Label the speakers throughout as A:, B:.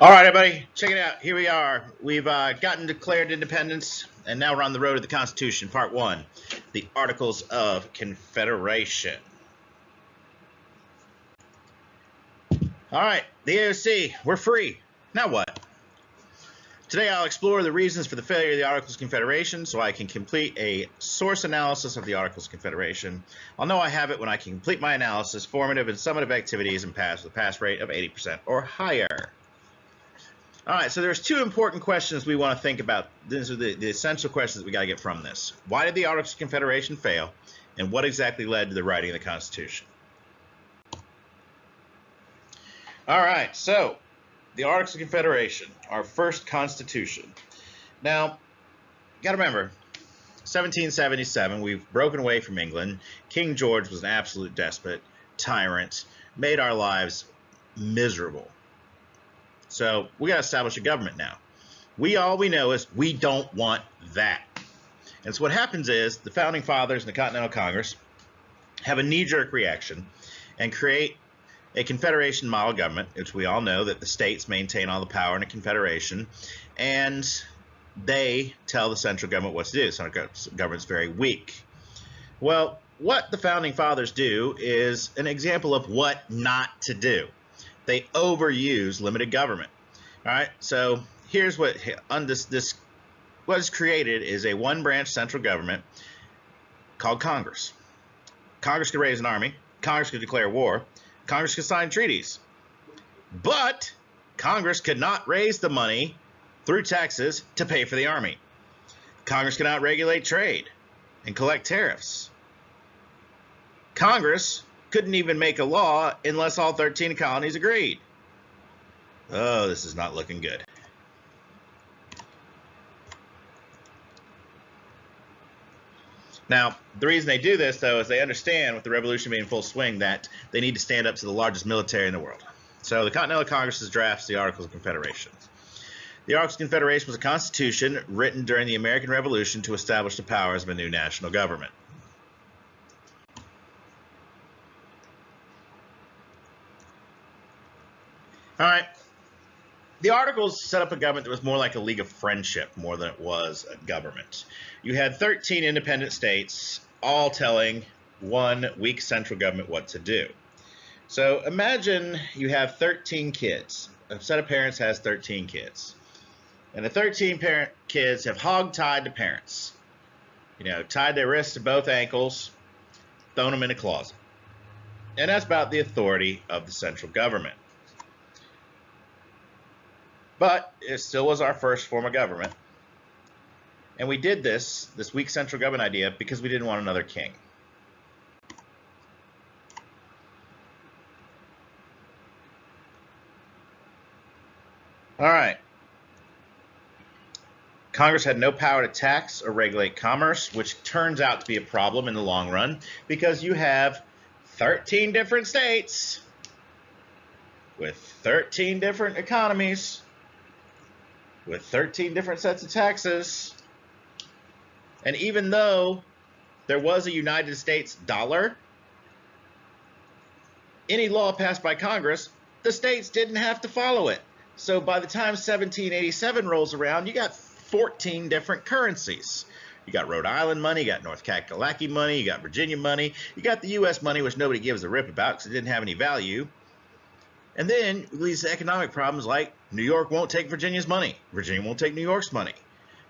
A: All right, everybody, check it out. Here we are. We've gotten declared independence, and now we're on the road to the Constitution. Part 1, the Articles of Confederation. All right, the AOC, we're free. Now what? Today I'll explore the reasons for the failure of the Articles of Confederation so I can complete a source analysis of the Articles of Confederation. I'll know I have it when I can complete my analysis, formative and summative activities, and pass with a pass rate of 80% or higher. All right, so there's two important questions we want to think about. These are the essential questions that we got to get from this. Why did the Articles of Confederation fail, and what exactly led to the writing of the Constitution? All right, so the Articles of Confederation, our first Constitution. Now, you got to remember, 1777, we've broken away from England. King George was an absolute despot, tyrant, made our lives miserable. So we got to establish a government now. All we know is we don't want that. And so what happens is the Founding Fathers and the Continental Congress have a knee-jerk reaction and create a confederation model government, which we all know that the states maintain all the power in a confederation, and they tell the central government what to do. The central government's very weak. Well, what the Founding Fathers do is an example of what not to do. They overuse limited government. All right, so here's what what is created is a one-branch central government called Congress. Congress could raise an army. Congress could declare war. Congress could sign treaties. But Congress could not raise the money through taxes to pay for the army. Congress could not regulate trade and collect tariffs. Congress couldn't even make a law unless all 13 colonies agreed. Oh, this is not looking good. Now, the reason they do this, though, is they understand, with the revolution being in full swing, that they need to stand up to the largest military in the world. So the Continental Congress drafts the Articles of Confederation. The Articles of Confederation was a constitution written during the American Revolution to establish the powers of a new national government. All right. The Articles set up a government that was more like a league of friendship more than it was a government. You had 13 independent states all telling one weak central government what to do. So imagine you have 13 kids. A set of parents has 13 kids. And the 13 kids have hog-tied the parents. Tied their wrists to both ankles, thrown them in a closet. And that's about the authority of the central government. But it still was our first form of government. And we did this weak central government idea because we didn't want another king. All right. Congress had no power to tax or regulate commerce, which turns out to be a problem in the long run because you have 13 different states with 13 different economies, with 13 different sets of taxes. And even though there was a United States dollar, any law passed by Congress, the states didn't have to follow it. So by the time 1787 rolls around, you got 14 different currencies. You got Rhode Island money, you got North Kakalaki money, you got Virginia money, you got the U.S. money, which nobody gives a rip about because it didn't have any value. And then it leads to economic problems like New York won't take Virginia's money. Virginia won't take New York's money.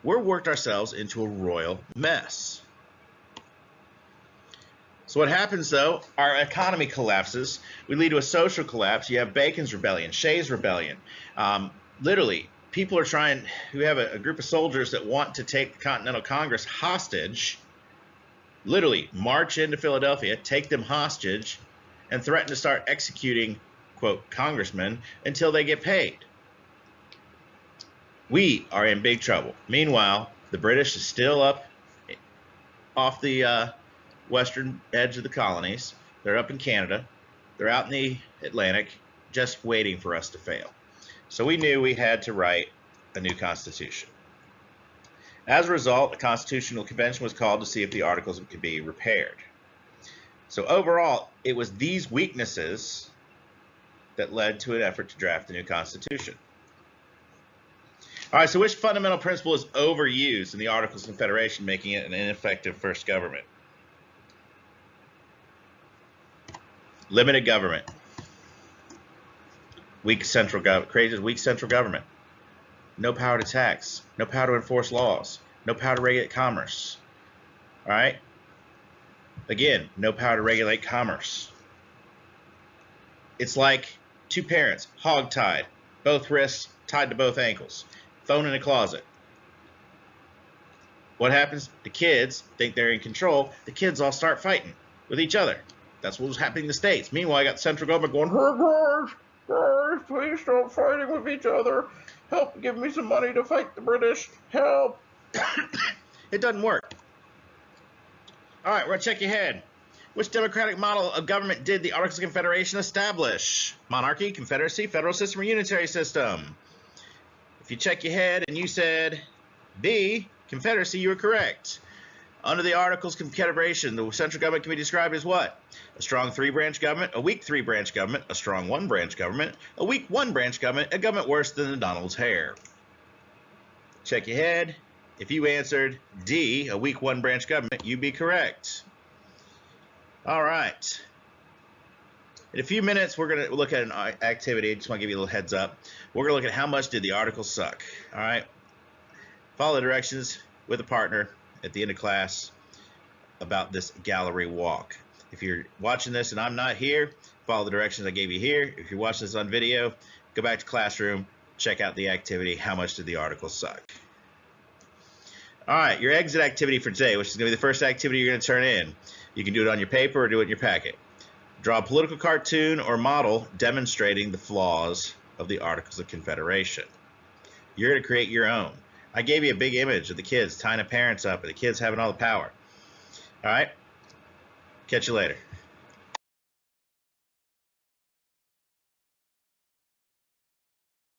A: We're worked ourselves into a royal mess. So what happens, though, our economy collapses. We lead to a social collapse. You have Bacon's Rebellion, Shays' Rebellion. Literally, people are trying, we have a group of soldiers that want to take the Continental Congress hostage, literally march into Philadelphia, take them hostage, and threaten to start executing, quote, congressmen until they get paid. We are in big trouble. Meanwhile, the British is still up off the western edge of the colonies. They're up in Canada. They're out in the Atlantic, just waiting for us to fail. So we knew we had to write a new constitution. As a result, a constitutional convention was called to see if the articles could be repaired. So overall, it was these weaknesses that led to an effort to draft a new constitution. All right, so which fundamental principle is overused in the Articles of Confederation, making it an ineffective first government? Limited government. Weak central government. Created weak central government. No power to tax. No power to enforce laws. No power to regulate commerce. All right? Again, no power to regulate commerce. It's like two parents, hog-tied, both wrists tied to both ankles, phone in a closet. What happens? The kids think they're in control. The kids all start fighting with each other. That's what was happening in the States. Meanwhile, I got the central government going, hey guys, please stop fighting with each other. Help, give me some money to fight the British. Help. It doesn't work. All right, we're going to check your head. Which democratic model of government did the Articles of Confederation establish? Monarchy, confederacy, federal system, or unitary system? If you check your head and you said B, confederacy, you were correct. Under the Articles of Confederation, the central government can be described as what? A strong three-branch government, a weak three-branch government, a strong one-branch government, a weak one-branch government, a government worse than the Donald's hair. Check your head. If you answered D, a weak one-branch government, you'd be correct. All right. In a few minutes, we're going to look at an activity. I just want to give you a little heads up. We're going to look at how much did the articles suck. All right. Follow the directions with a partner at the end of class about this gallery walk. If you're watching this and I'm not here, follow the directions I gave you here. If you're watching this on video, go back to classroom, check out the activity, how much did the articles suck. All right, your exit activity for today, which is going to be the first activity you're going to turn in. You can do it on your paper or do it in your packet. Draw a political cartoon or model demonstrating the flaws of the Articles of Confederation. You're going to create your own. I gave you a big image of the kids tying the parents up and the kids having all the power. All right? Catch you later.